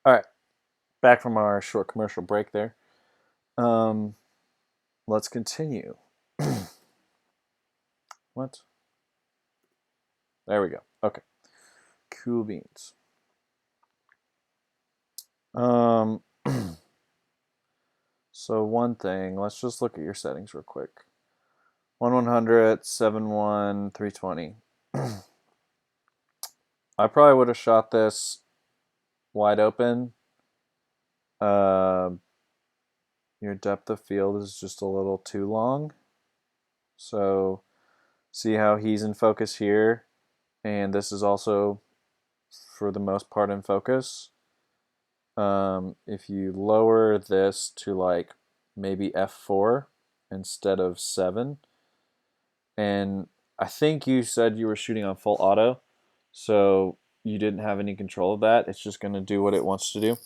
All right, back from our short commercial break there. Um, let's continue. What? There we go. Okay. Cool beans. Um, so one thing, let's just look at your settings real quick. 1/100, 7/1, 320. I probably would have shot this wide open. Uh, your depth of field is just a little too long. So see how he's in focus here, and this is also for the most part in focus. If you lower this to like maybe f4 instead of 7, and I think you said you were shooting on full auto, so you didn't have any control of that. It's just going to do what it wants to do.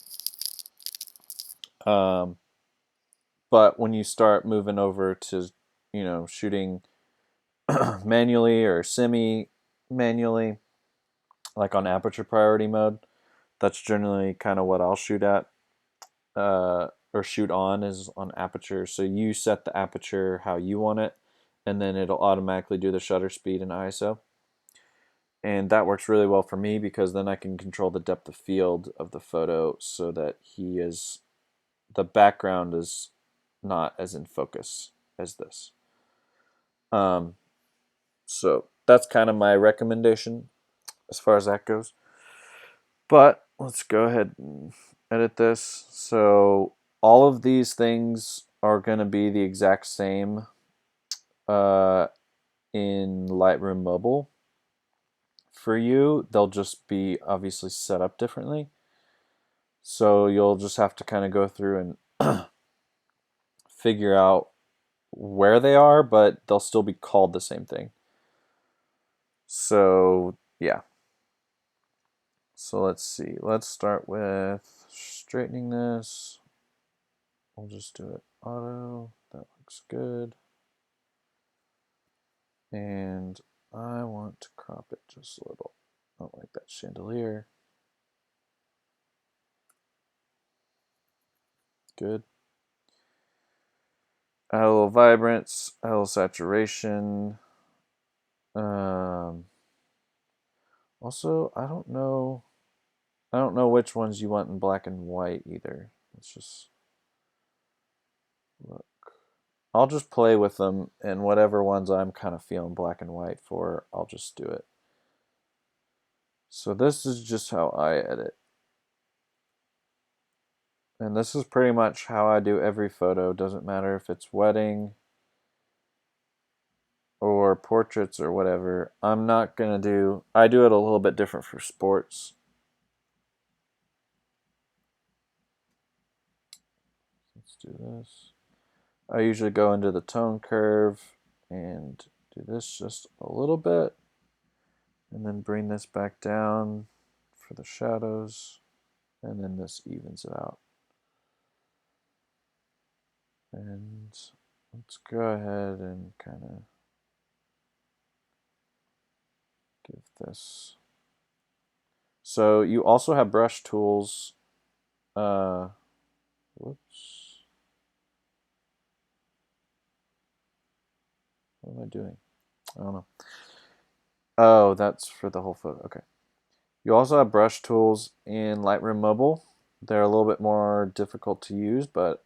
But when you start moving over to, shooting manually or semi-manually, like on aperture priority mode, that's generally kind of what I'll shoot at. Or shoot on is on aperture. So you set the aperture how you want it, and then it'll automatically do the shutter speed and ISO. And that works really well for me because then I can control the depth of field of the photo so that the background is not as in focus as this. So that's kind of my recommendation as far as that goes. But let's go ahead and edit this. So all of these things are going to be the exact same in Lightroom Mobile. For you, they'll just be obviously set up differently. So you'll just have to kind of go through and figure out where they are, but they'll still be called the same thing. So yeah. So let's see. Let's start with straightening this. We'll just do it auto. That looks good. And I want to crop it just a little. I don't like that chandelier. Good. Add a little vibrance, add a little saturation. Also, I don't know which ones you want in black and white either. Let's just look. I'll just play with them, and whatever ones I'm kind of feeling black and white for, I'll just do it. So this is just how I edit. And this is pretty much how I do every photo. Doesn't matter if it's wedding or portraits or whatever. I'm not gonna do, I do it a little bit different for sports. Let's do this. I usually go into the tone curve and do this just a little bit, and then bring this back down for the shadows, and then this evens it out. And let's go ahead and kind of give this. So you also have brush tools. Whoops. What am I doing? I don't know. Oh, that's for the whole photo. Okay. You also have brush tools in Lightroom Mobile. They're a little bit more difficult to use, but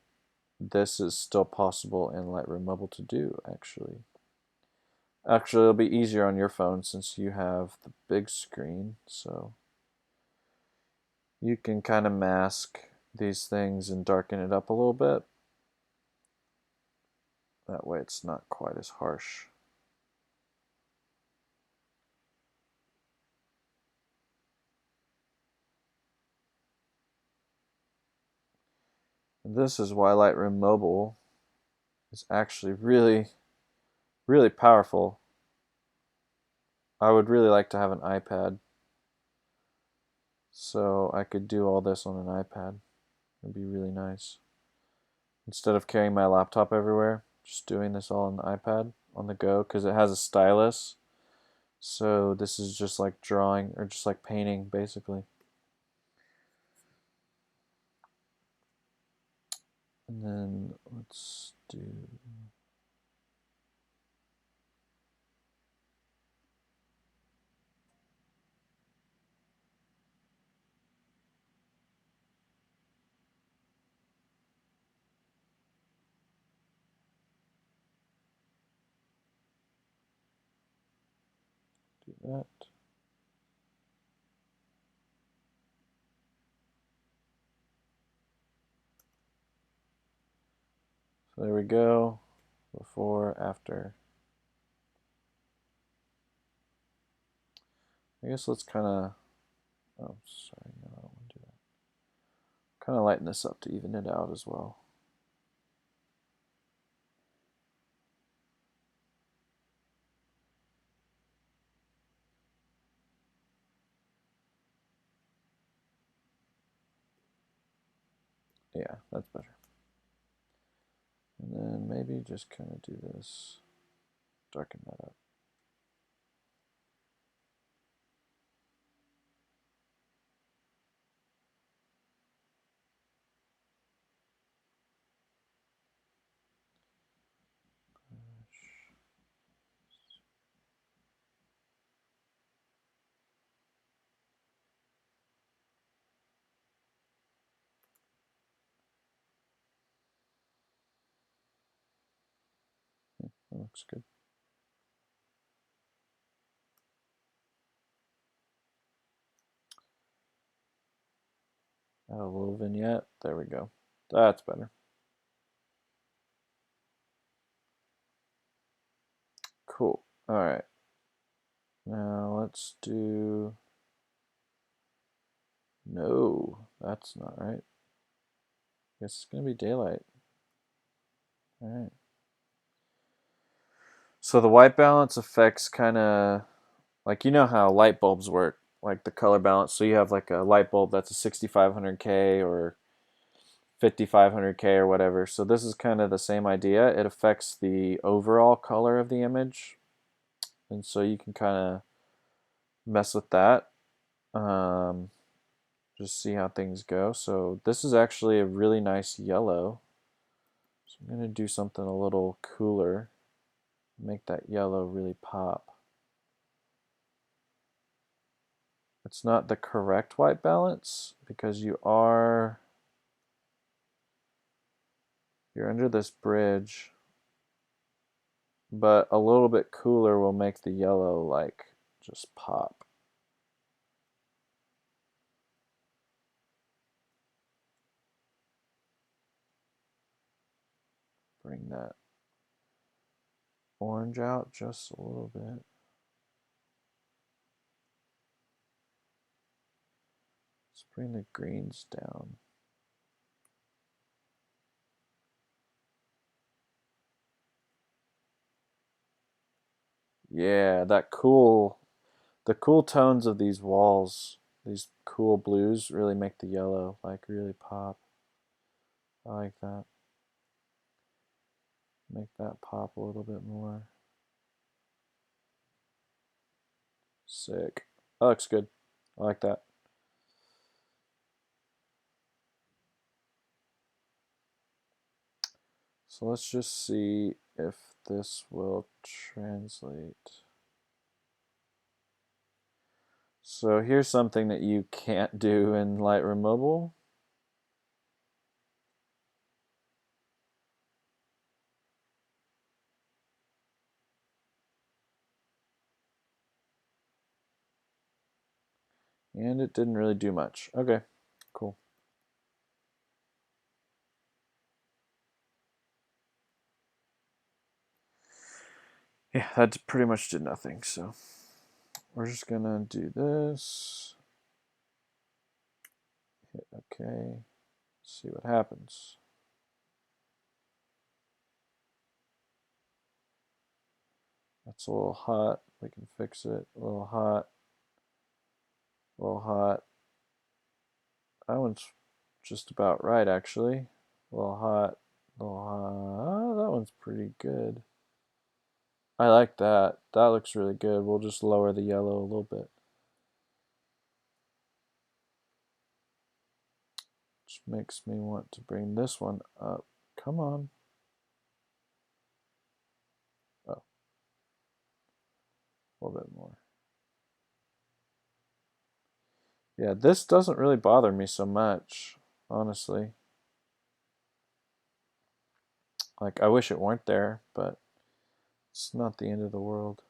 this is still possible in Lightroom Mobile to do, actually. Actually, it'll be easier on your phone since you have the big screen, so you can kind of mask these things and darken it up a little bit. That way it's not quite as harsh. And this is why Lightroom Mobile is actually really, really powerful. I would really like to have an iPad so I could do all this on an iPad. It'd be really nice. Instead of carrying my laptop everywhere, just doing this all on the iPad on the go because it has a stylus. So this is just like drawing or just like painting basically. And then let's do that. So there we go. Before, after. I guess let's kind of, oh, sorry, no, I don't want to do that. Kind of lighten this up to even it out as well. Yeah, that's better. And then maybe just kind of do this, darken that up. That looks good. Add a little vignette. There we go. That's better. Cool. All right. Now let's do. No, that's not right. Guess it's gonna be daylight. All right. So the white balance affects kind of like, you know how light bulbs work, like the color balance. So you have like a light bulb that's a 6500K or 5500K or whatever. So this is kind of the same idea. It affects the overall color of the image. And so you can kind of mess with that. Just see how things go. So this is actually a really nice yellow. So I'm going to do something a little cooler. Make that yellow really pop. It's not the correct white balance because you're under this bridge, but a little bit cooler will make the yellow like just pop. Bring that orange out just a little bit. Let's bring the greens down. Yeah, the cool tones of these walls, these cool blues really make the yellow like really pop. I like that. Make that pop a little bit more. Sick. That looks good. I like that. So let's just see if this will translate. So here's something that you can't do in Lightroom Mobile. And it didn't really do much. Okay, cool. Yeah, that pretty much did nothing. So we're just gonna do this. Hit OK. See what happens. That's a little hot. We can fix it. A little hot. A little hot. That one's just about right, actually. A little hot. A little hot. That one's pretty good. I like that. That looks really good. We'll just lower the yellow a little bit. Which makes me want to bring this one up Come on. Oh, a little bit more. Yeah, this doesn't really bother me so much, honestly. Like, I wish it weren't there, but it's not the end of the world.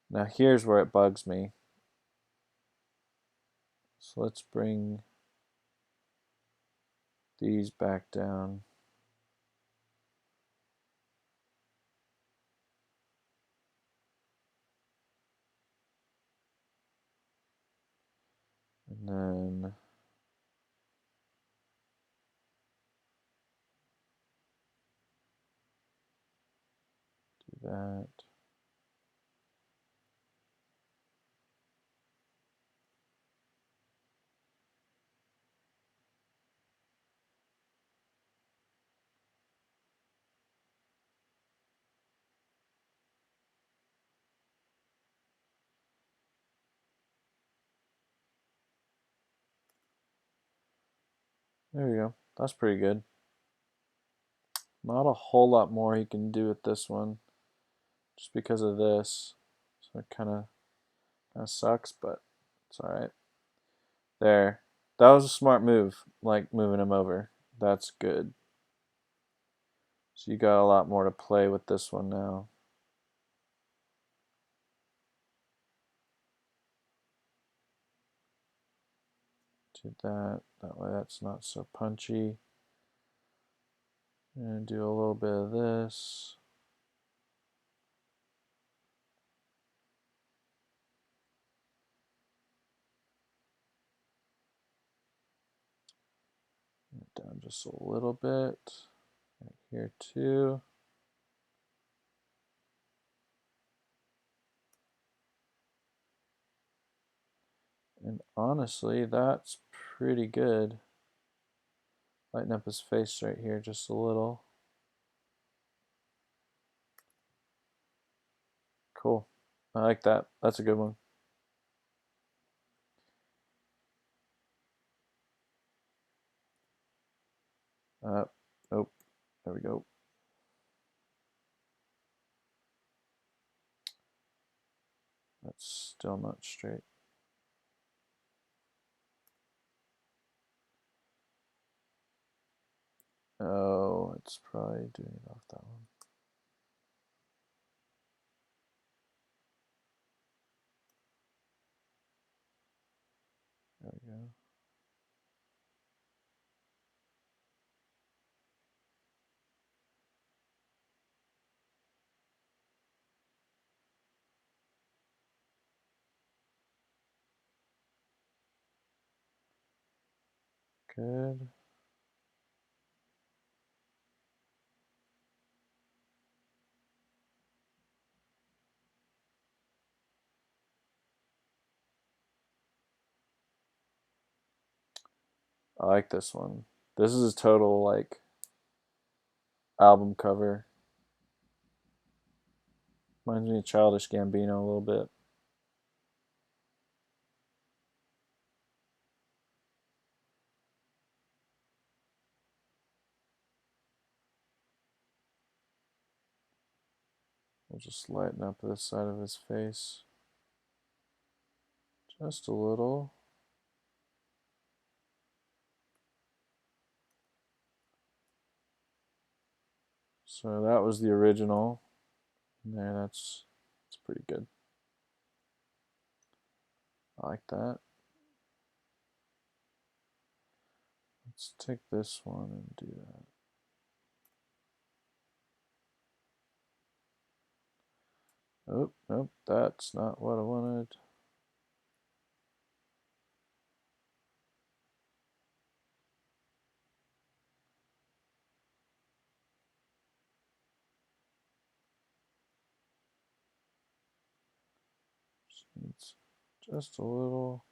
Now here's where it bugs me. So let's bring these back down. And then do that. There we go. That's pretty good. Not a whole lot more he can do with this one, just because of this. So it kind of sucks, but it's all right. There. That was a smart move, like moving him over. That's good. So you got a lot more to play with this one now. Do that. That way that's not so punchy. And do a little bit of this. Down just a little bit. Right here too. And honestly, that's pretty good. Lighten up his face right here just a little. Cool. I like that. That's a good one. Nope. There we go. That's still not straight. Oh, it's probably doing it off that one. There we go. Good. I like this one. This is a total like album cover. Reminds me of Childish Gambino a little bit. We'll just lighten up this side of his face. Just a little. So that was the original. And there, that's pretty good. I like that. Let's take this one and do that. Oh, nope, that's not what I wanted. It's just a little.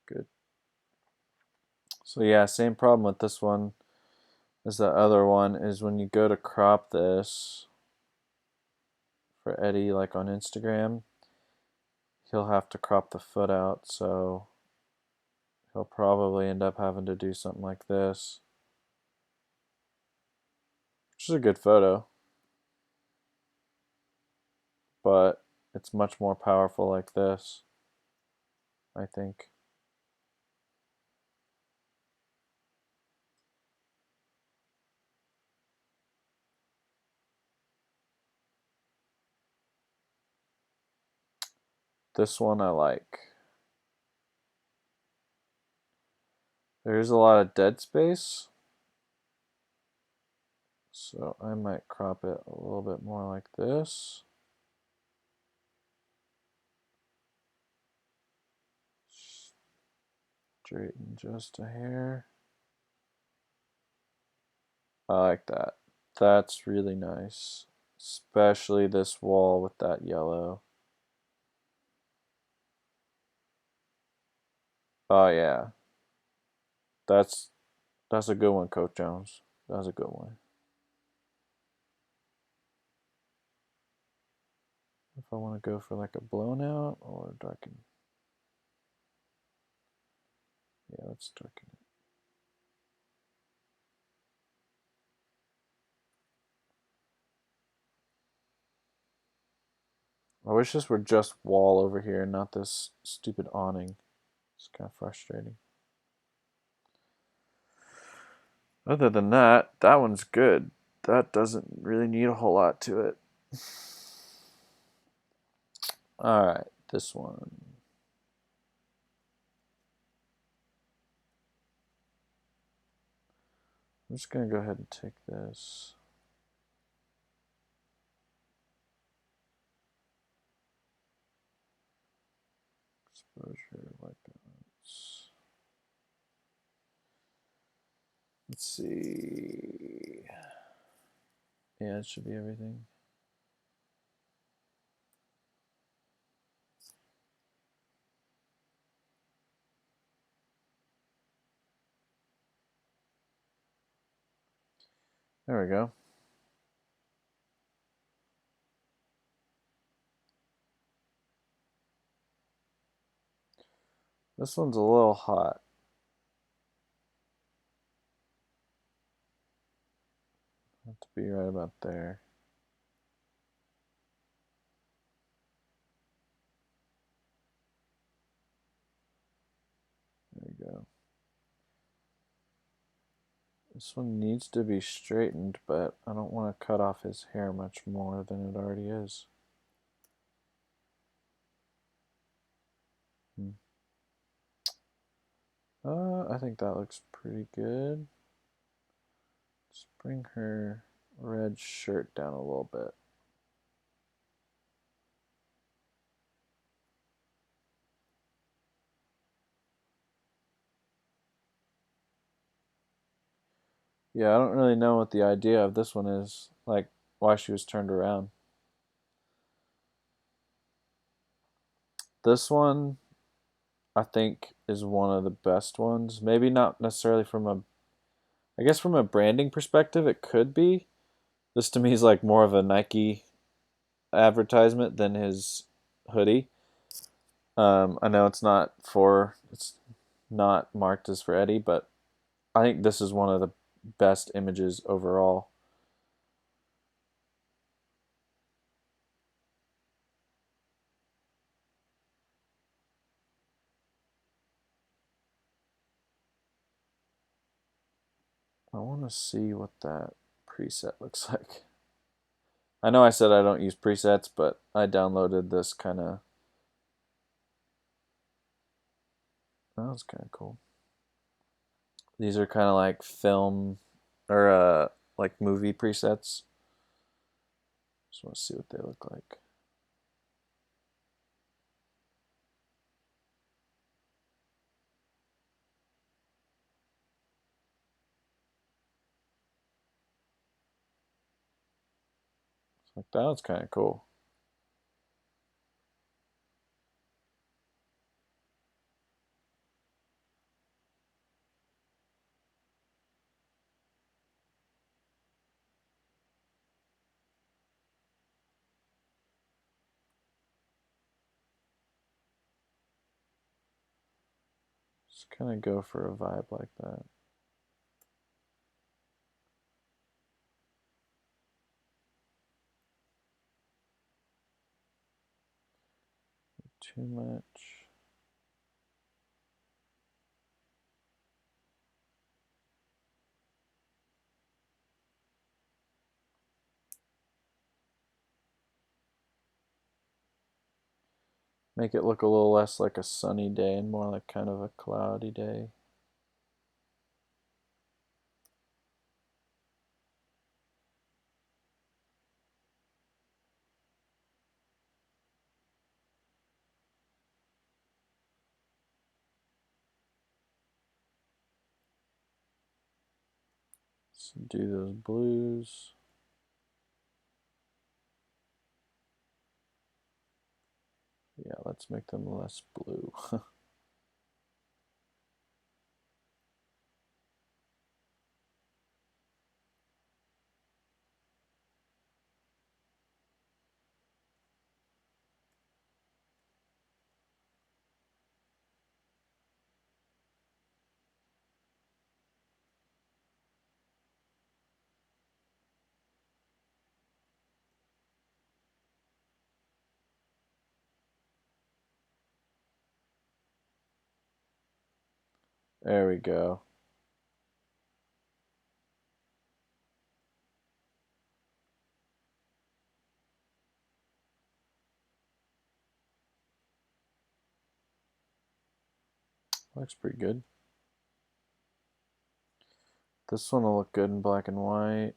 Good. So yeah, same problem with this one as the other one is when you go to crop this for Eddie, like on Instagram, he'll have to crop the foot out, so he'll probably end up having to do something like this, which is a good photo, but it's much more powerful like this, I think. This one I like. There's a lot of dead space, so I might crop it a little bit more like this. Straighten just a hair. I like that. That's really nice. Especially this wall with that yellow. Oh yeah. That's a good one, Coach Jones. That's a good one. If I want to go for like a blown out or darken. Yeah, let's darken it. I wish this were just wall over here and not this stupid awning. It's kind of frustrating. Other than that, that one's good. That doesn't really need a whole lot to it. Alright, this one. I'm just going to go ahead and take this. Exposure, white balance. Let's see. Yeah, it should be everything. There we go. This one's a little hot. Have to be right about there. There we go. This one needs to be straightened, but I don't want to cut off his hair much more than it already is. I think that looks pretty good. Let's bring her red shirt down a little bit. Yeah, I don't really know what the idea of this one is, like why she was turned around. This one, I think, is one of the best ones. Maybe not necessarily from a, I guess from a branding perspective, it could be. This to me is like more of a Nike advertisement than his hoodie. I know it's not marked as for Eddie, but I think this is one of the best images overall. I want to see what that preset looks like. I know I said I don't use presets, but I downloaded this kind of. That was kind of cool. These are kind of like film or like movie presets. Just want to see what they look like. Like that was kind of cool. Just kind of go for a vibe like that. Too much. Make it look a little less like a sunny day and more like kind of a cloudy day. So do those blues. Yeah, let's make them less blue. There we go. Looks pretty good. This one will look good in black and white.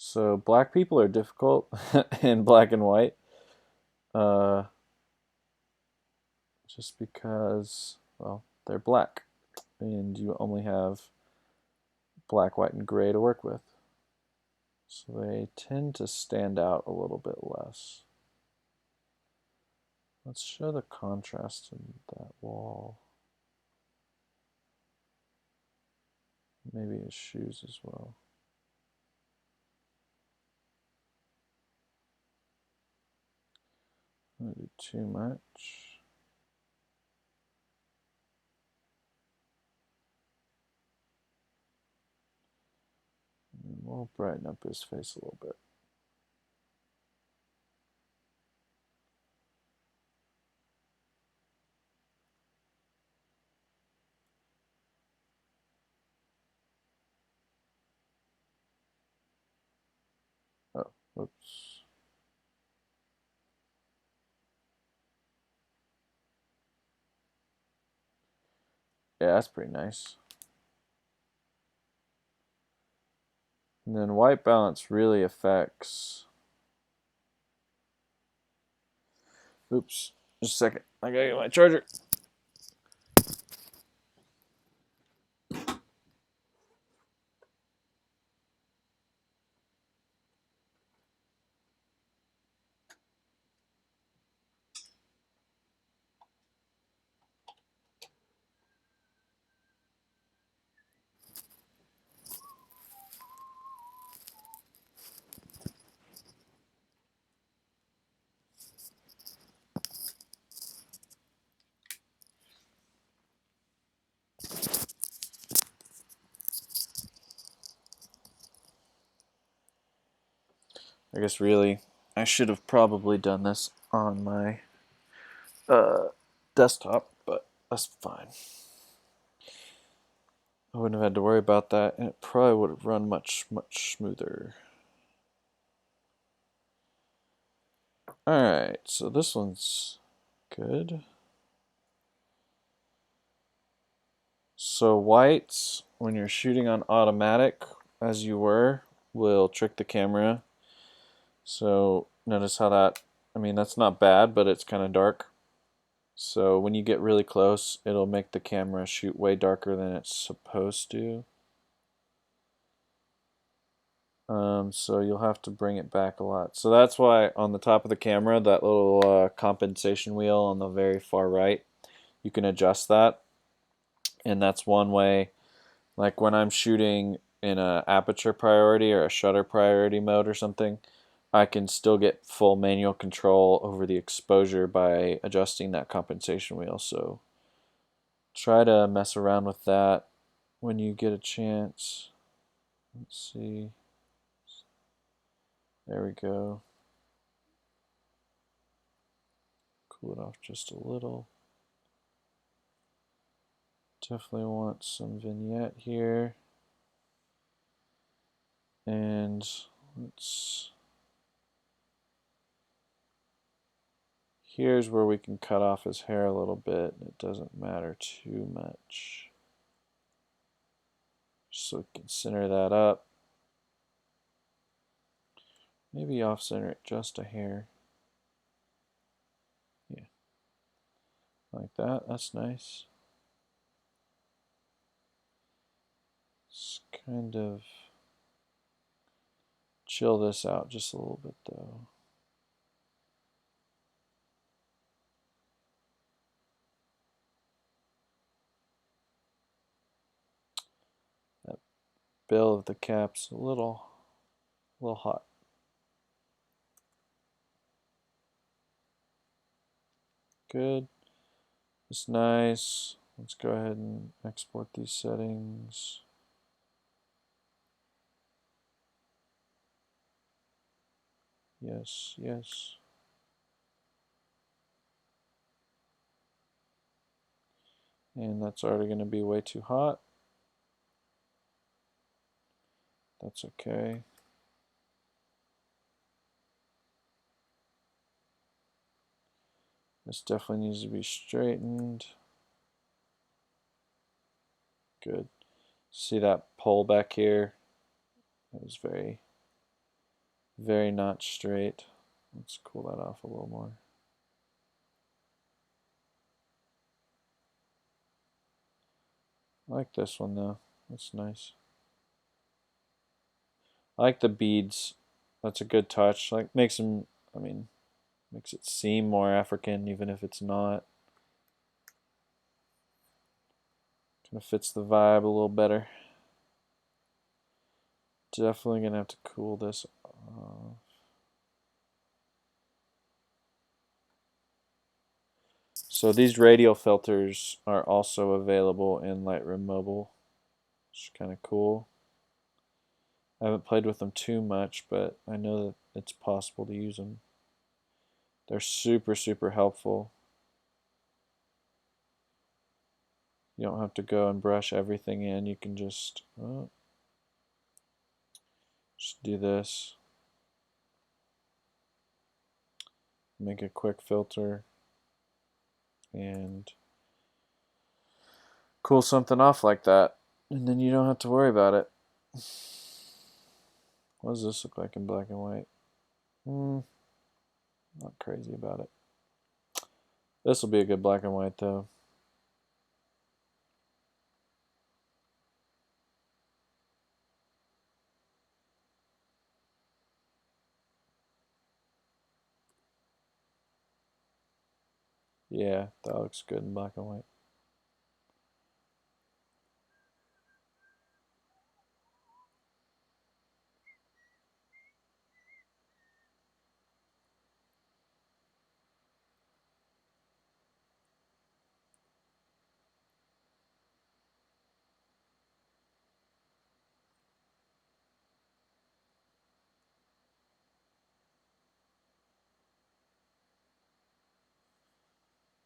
So black people are difficult in black and white. Uh, just because, well, they're black. And you only have black, white, and gray to work with. So they tend to stand out a little bit less. Let's show the contrast in that wall. Maybe his shoes as well. I don't do too much. And we'll brighten up his face a little bit. Oh, oops. Yeah, that's pretty nice. And then white balance really affects. Oops, just a second. I gotta get my charger. I guess really, I should have probably done this on my desktop, but that's fine. I wouldn't have had to worry about that, and it probably would have run much, much smoother. Alright, so this one's good. So whites, when you're shooting on automatic, as you were, will trick the camera. So notice how that, I mean, that's not bad, but it's kind of dark. So when you get really close, it'll make the camera shoot way darker than it's supposed to. So you'll have to bring it back a lot. So that's why on the top of the camera, that little compensation wheel on the very far right, you can adjust that. And that's one way, like when I'm shooting in a aperture priority or a shutter priority mode or something, I can still get full manual control over the exposure by adjusting that compensation wheel. So try to mess around with that when you get a chance. Let's see. There we go. Cool it off just a little. Definitely want some vignette here. And here's where we can cut off his hair a little bit. It doesn't matter too much. So we can center that up. Maybe off center it just a hair. Yeah. Like that. That's nice. Let's kind of chill this out just a little bit though. That bill of the cap's a little hot. Good. It's nice. Let's go ahead and export these settings. Yes, yes. And that's already going to be way too hot. That's okay. This definitely needs to be straightened. Good. See that pole back here? It was very, very not straight. Let's cool that off a little more. I like this one though. That's nice. I like the beads. That's a good touch. Like makes them, I mean, makes it seem more African even if it's not. Kind of fits the vibe a little better. Definitely gonna have to cool this off. So these radial filters are also available in Lightroom Mobile. It's kind of cool. I haven't played with them too much, but I know that it's possible to use them. They're super, super helpful. You don't have to go and brush everything in. You can just do this. Make a quick filter and cool something off like that. And then you don't have to worry about it. What does this look like in black and white? Not crazy about it. This will be a good black and white though. Yeah, that looks good in black and white.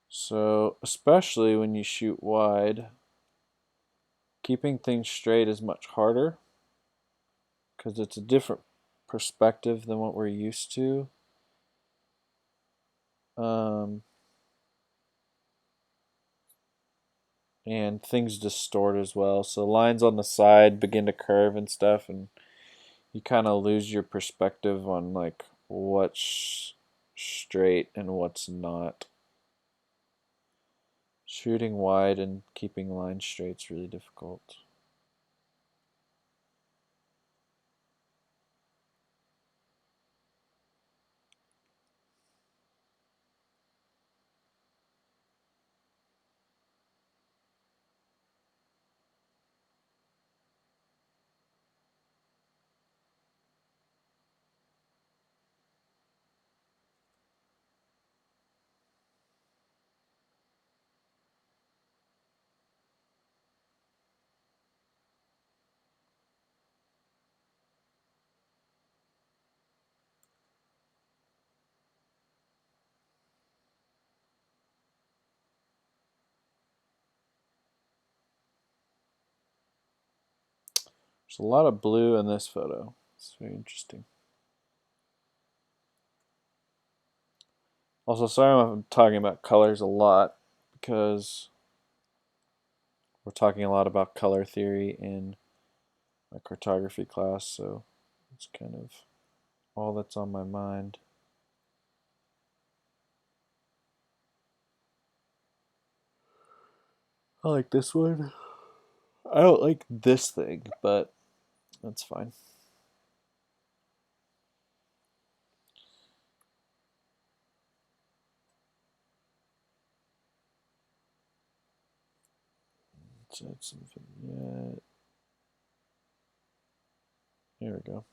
So, especially when you shoot wide, keeping things straight is much harder because it's a different perspective than what we're used to. Um, and things distort as well. So lines on the side begin to curve and stuff, and you kind of lose your perspective on like what's straight and what's not. Shooting wide and keeping lines straight is really difficult. There's a lot of blue in this photo. It's very interesting. Also, sorry I'm talking about colors a lot because we're talking a lot about color theory in my cartography class, so it's kind of all that's on my mind. I like this one. I don't like this thing, but that's fine. Let's add some vignette. There we go.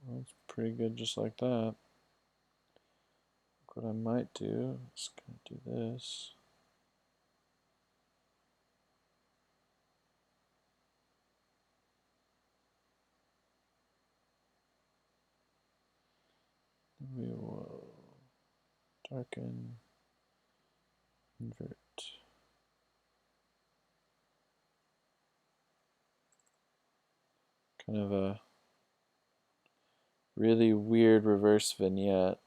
That's pretty good just like that. What I might do is kind of do this. We will darken, invert. Kind of a really weird reverse vignette.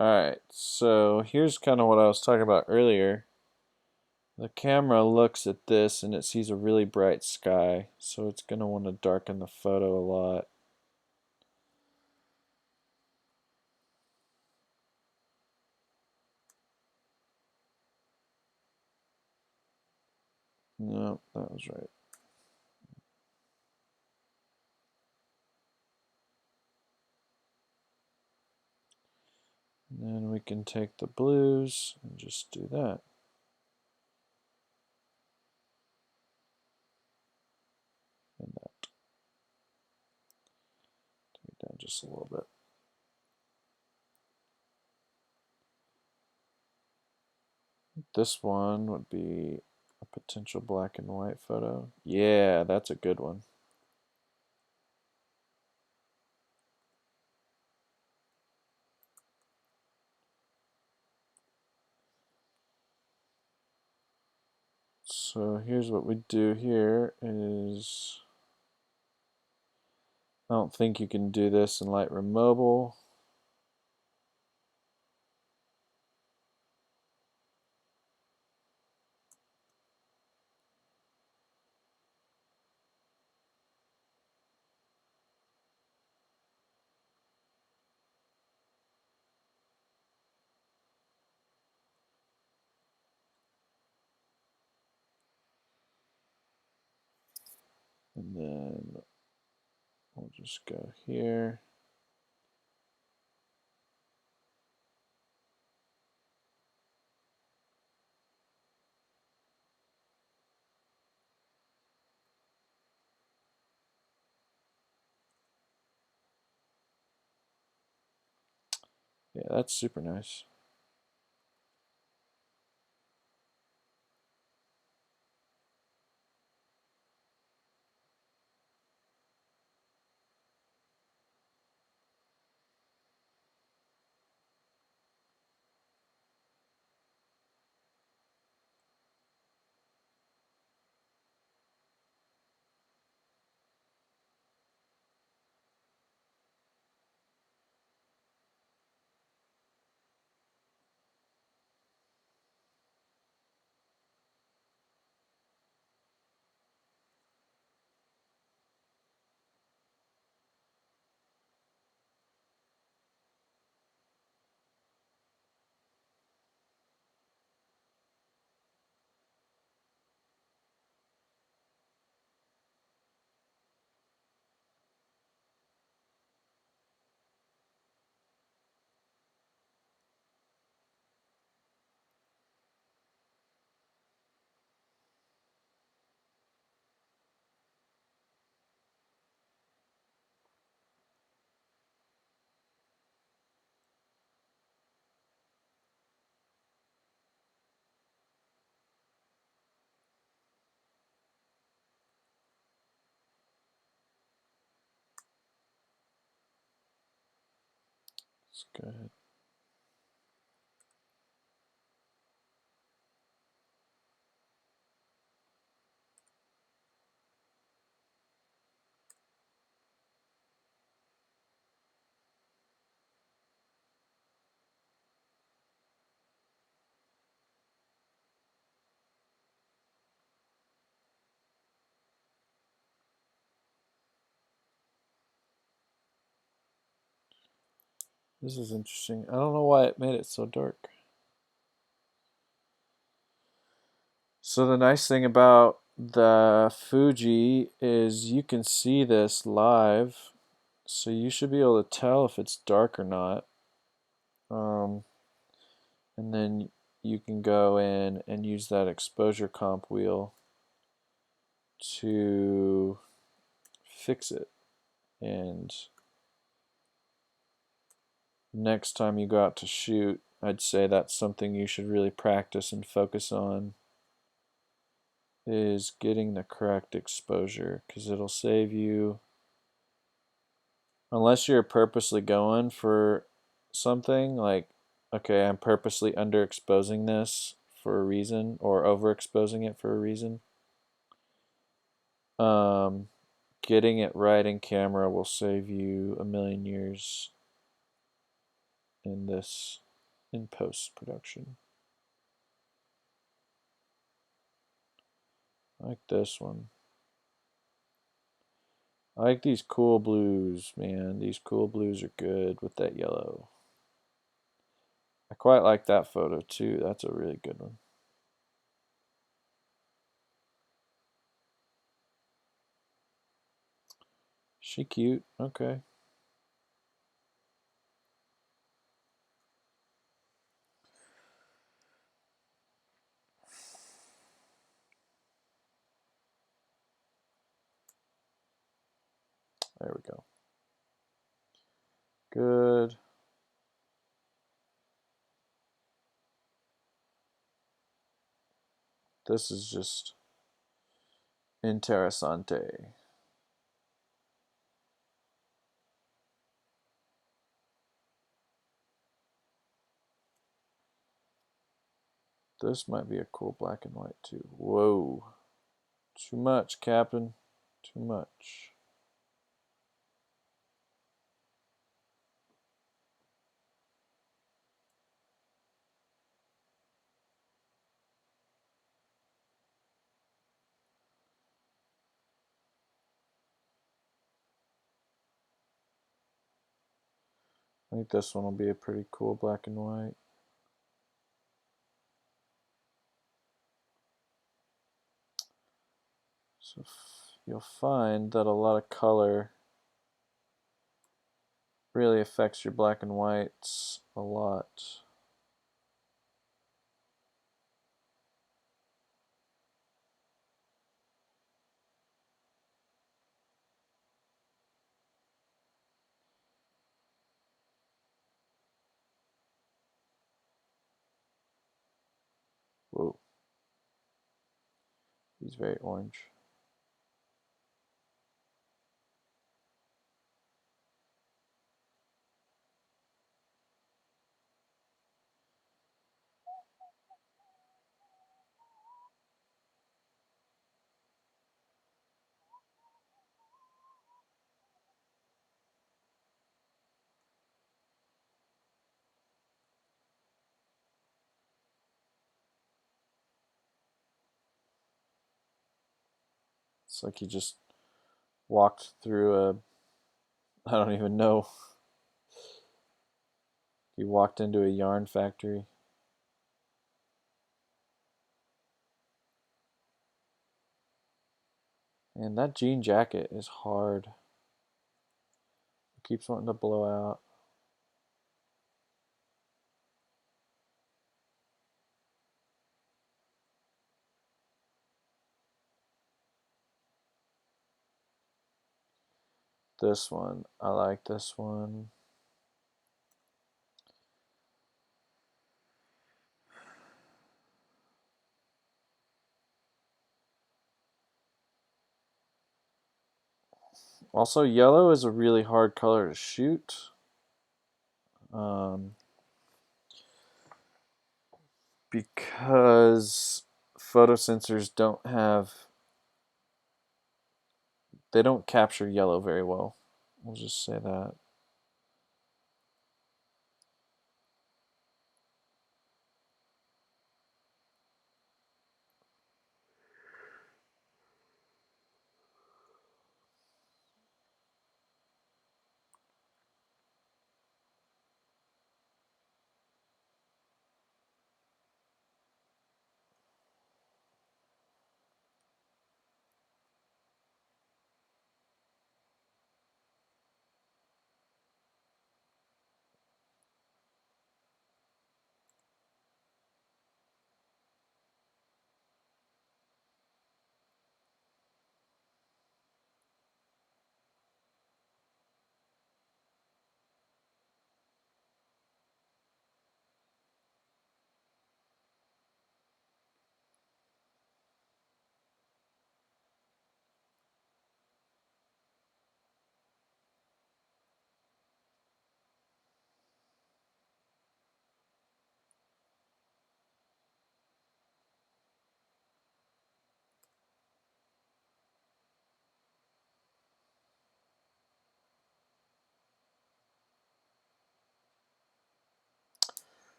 Alright, so here's kind of what I was talking about earlier. The camera looks at this and it sees a really bright sky, so it's going to want to darken the photo a lot. No, that was right. And then we can take the blues and just do that. And that. Take it down just a little bit. This one would be a potential black and white photo. Yeah, that's a good one. So here's what we do here is, I don't think you can do this in Lightroom Mobile. And then we'll just go here. Yeah, that's super nice. Let's go ahead. This is interesting. I don't know why it made it so dark. So the nice thing about the Fuji is you can see this live, so you should be able to tell if it's dark or not. And then you can go in and use that exposure comp wheel to fix it. And next time you go out to shoot, I'd say that's something you should really practice and focus on, is getting the correct exposure, because it'll save you, unless you're purposely going for something like, okay, I'm purposely underexposing this for a reason, or overexposing it for a reason. Getting it right in camera will save you a million years in post production. I like this one. I like these cool blues, man. These cool blues are good with that yellow. I quite like that photo too. That's a really good one. She cute. Okay. There we go. Good. This is just interessante. This might be a cool black and white too. Whoa. Too much, Captain. Too much. I think this one will be a pretty cool black and white. So you'll find that a lot of color really affects your black and whites a lot. Whoa. He's very orange. It's like he just walked through a, I don't even know. He walked into a yarn factory. And that jean jacket is hard. It keeps wanting to blow out. This one, I like this one. Also, yellow is a really hard color to shoot. Because photosensors they don't capture yellow very well. We'll just say that.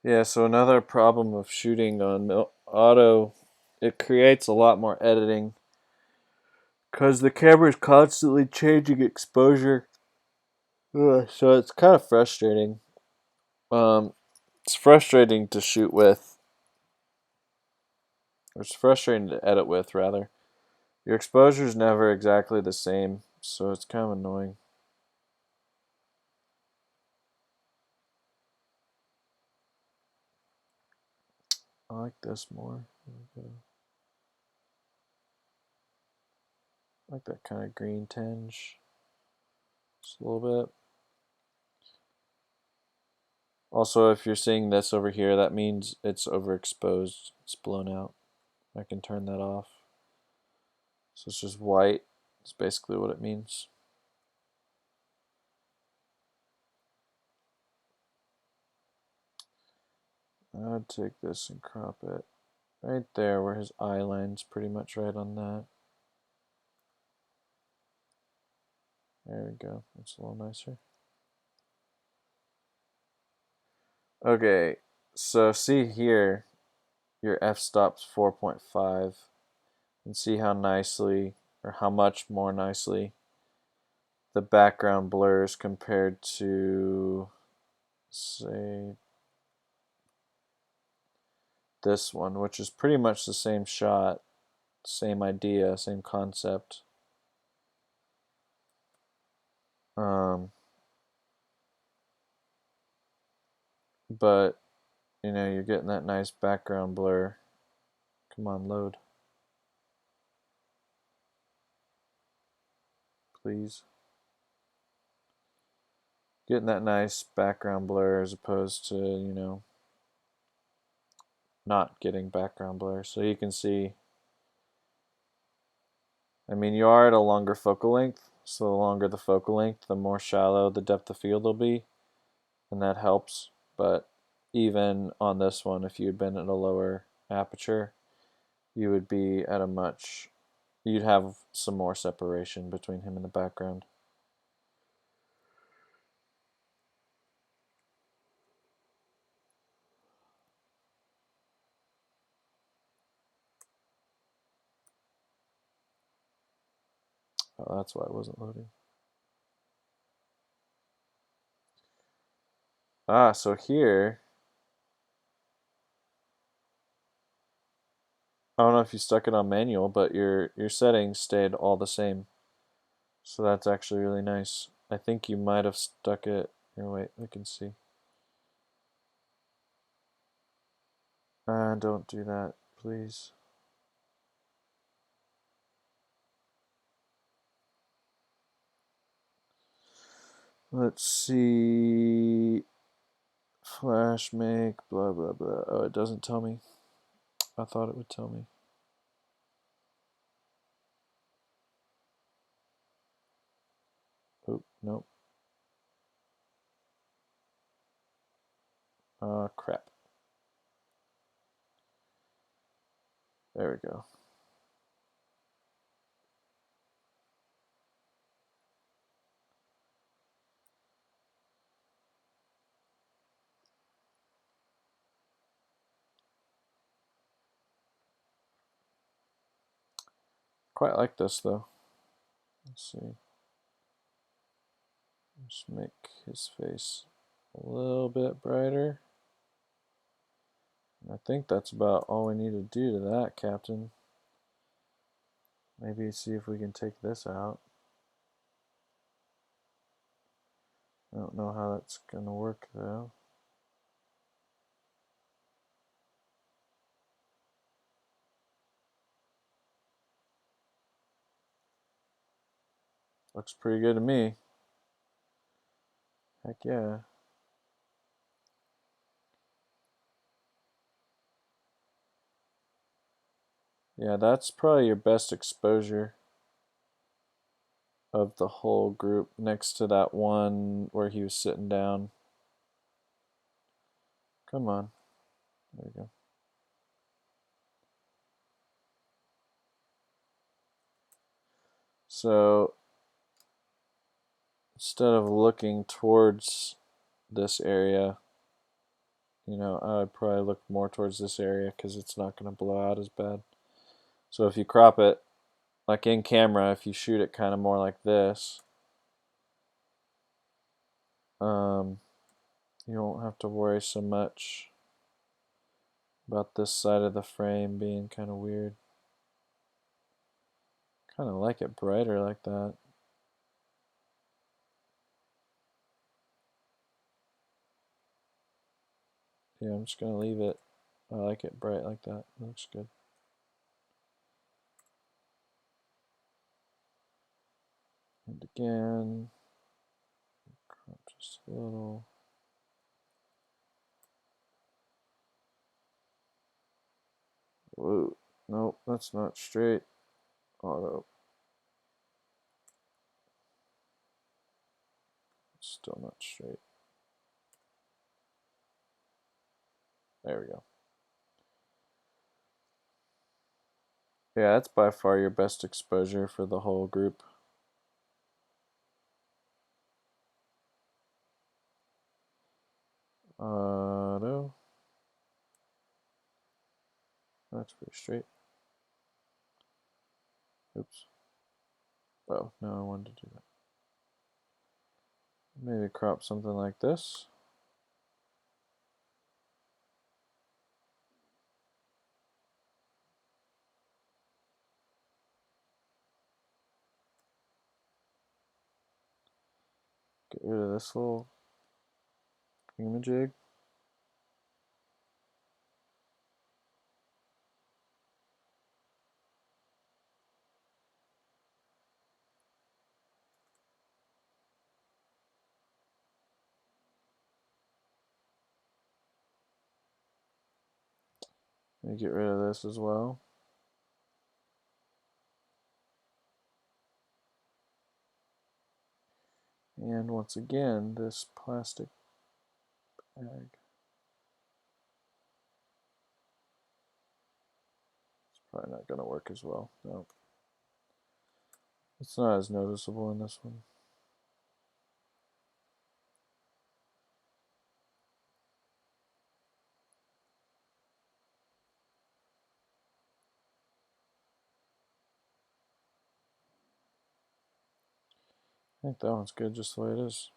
Yeah, so another problem of shooting on auto, it creates a lot more editing because the camera is constantly changing exposure. Ugh, so it's kind of frustrating. It's frustrating to shoot with, or it's frustrating to edit with, rather. Your exposure is never exactly the same, so it's kind of annoying. I like this more. I like that kind of green tinge. Just a little bit. Also, if you're seeing this over here, that means it's overexposed. It's blown out. I can turn that off. So it's just white. That's basically what it means. I'd take this and crop it right there where his eye line's pretty much right on that. There we go. That's a little nicer. Okay, so see here, your f-stop's 4.5, and see how nicely, or how much more nicely, the background blurs compared to, say, this one, which is pretty much the same shot, same idea, same concept. Um, but, you're getting that nice background blur. Come on, load, please. Getting that nice background blur as opposed to, not getting background blur. So you can see, you are at a longer focal length, so the longer the focal length, the more shallow the depth of field will be, and that helps. But even on this one, if you'd been at a lower aperture, you would be at you'd have some more separation between him and the background. Oh, that's why it wasn't loading. So here, I don't know if you stuck it on manual, but your settings stayed all the same. So that's actually really nice. I think you might have stuck it. Here, wait, I can see. Don't do that, please. Let's see. Flash make, blah, blah, blah. Oh, it doesn't tell me. I thought it would tell me. Oh, nope. Crap. There we go. Quite like this though. Let's see. Just make his face a little bit brighter. I think that's about all we need to do to that, Captain. Maybe see if we can take this out. I don't know how that's going to work though. Looks pretty good to me. Heck yeah. Yeah, that's probably your best exposure of the whole group next to that one where he was sitting down. Come on. There we go. So instead of looking towards this area, you know, I would probably look more towards this area because it's not going to blow out as bad. So if you crop it, like in camera, if you shoot it kind of more like this, you won't have to worry so much about this side of the frame being kind of weird. Kind of like it brighter like that. Yeah, I'm just going to leave it. I like it bright like that. It looks good. And again, crop just a little. Whoa, nope, that's not straight. Auto. Still not straight. There we go. Yeah, that's by far your best exposure for the whole group. Auto. That's pretty straight. Oops. Oh, no, I wanted to do that. Maybe crop something like this. Get rid of this little thingamajig. And get rid of this as well. And once again, this plastic bag. It's probably not going to work as well. Nope. It's not as noticeable in this one. I think that one's good just the way it is.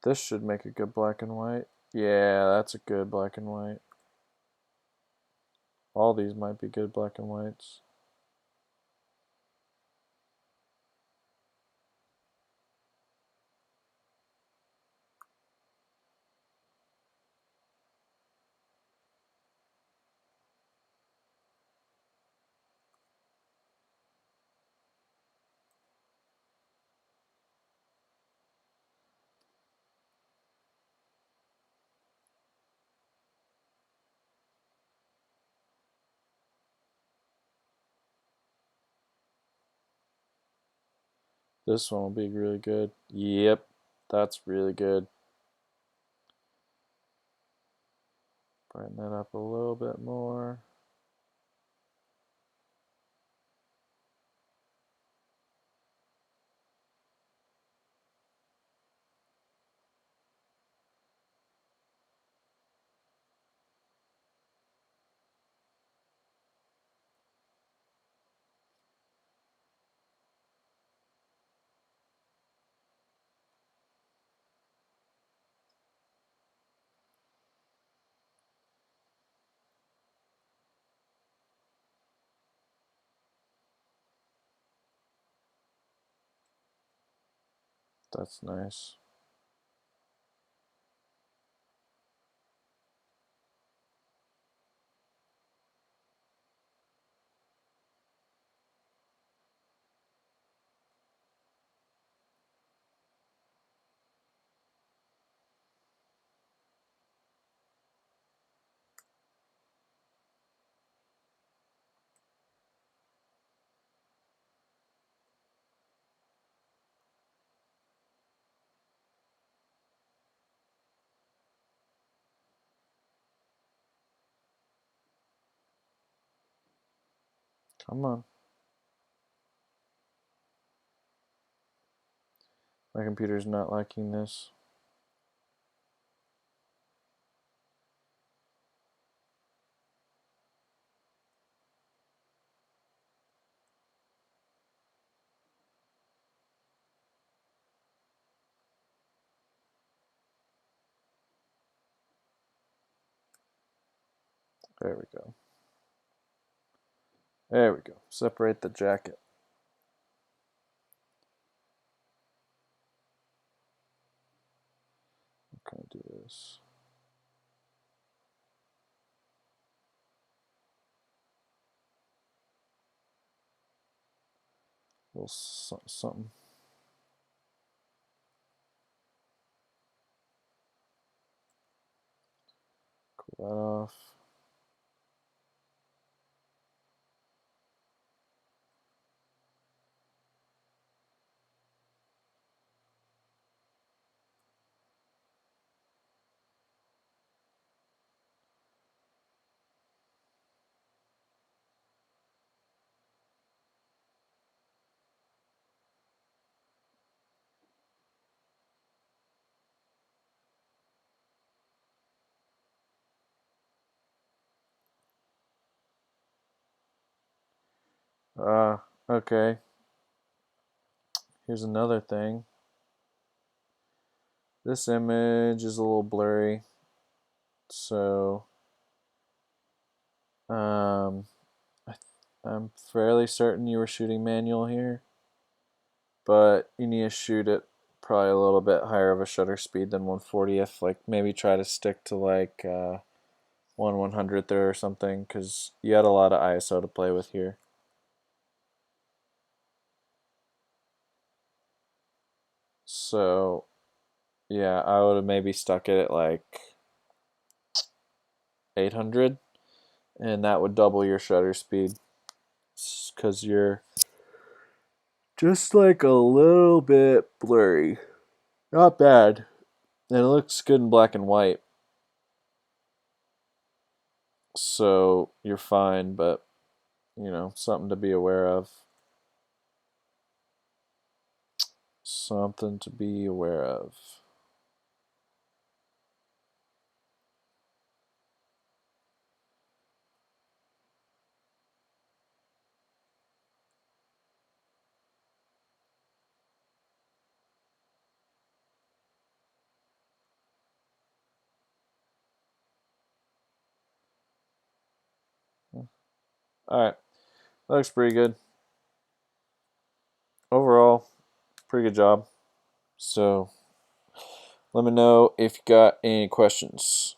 This should make a good black and white. Yeah, that's a good black and white. All these might be good black and whites. This one will be really good. Yep, that's really good. Brighten that up a little bit more. That's nice. Come on. My computer's not liking this. There we go. There we go. Separate the jacket. I'm gonna do this. A little something. Cool that off. Okay. Here's another thing. This image is a little blurry, so um, I'm fairly certain you were shooting manual here, but you need to shoot it probably a little bit higher of a shutter speed than 1/40th. Like maybe try to stick to like 1/100th or something, because you had a lot of ISO to play with here. So yeah, I would have maybe stuck it at like 800, and that would double your shutter speed, because you're just like a little bit blurry. Not bad. And it looks good in black and white. So you're fine, but you know, something to be aware of. Something to be aware of. Alright, that looks pretty good. Overall, pretty good job. So let me know if you got any questions.